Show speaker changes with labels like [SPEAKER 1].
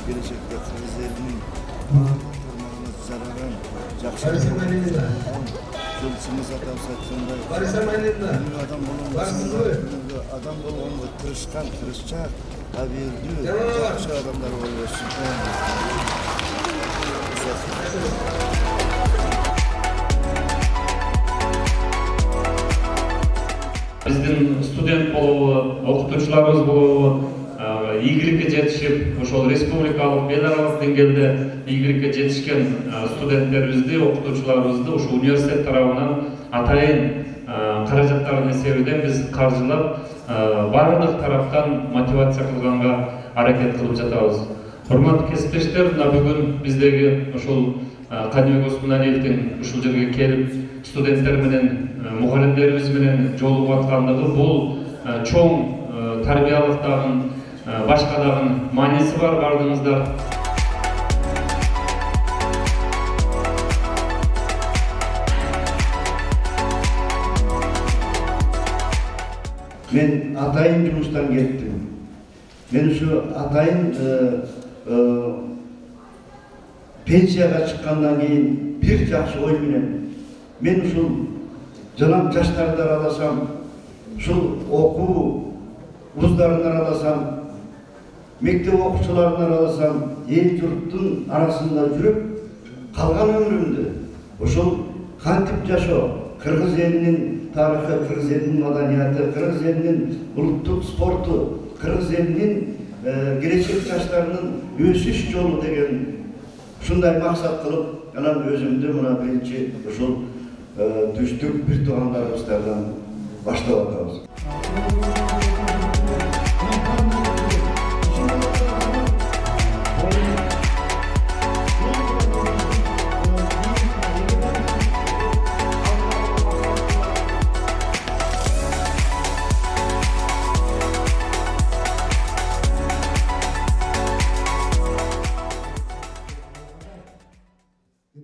[SPEAKER 1] Gelecekte krizlerin tırmanımız zararan, jakşı yılçımız atam satında adam bolğonго tırışkan, tırışçak, haberdүү, jakşı adamlar bolsun.
[SPEAKER 2] Биздин студент болобу, окутуучуларыбыз болобу ийгиликке жетишип, ошол республикалык, эл аралык деңгээлде ийгиликке жетишкен студенттерибизди, окутуучуларыбызды ушул университет тарабынан атайын каражаттардын эсебинен биз каржылап, баардык тараптан мотивация кылганга аракет кылып жатабыз. Урматтуу кесиптештер, мына бүгүн биздеги ушул Каныбек Осмоналиевдин ушул жерге келип студенттер менен, мугалимдерибиз менен жолугуп аткандыгы бул чоң тарбиялык дагы башка дагы мааниси бар, бардыңыздар.
[SPEAKER 1] Мен атайын жумуштан кеттим. Мен ушу атайын пенсияга чыккандан кийин бир жакшы ой менен мен ушул жанам жаштарды араласам, ушул окуу вуздарын араласам, мектеп окуучуларын араласам, эл журттун арасында жүрүп, калган өмүрүмдү ошол кантип жашоо, кыргыз элинин тарыхы, кыргыз элинин маданияты, кыргыз элинин улуттук спорту, кыргыз элинин келечек жаштарынын өсүш жолу деген ушундай максат кылып, анан өзүмдү мына биринчи ушул түштүк бир туугандарыбыздардан баштап атабыз.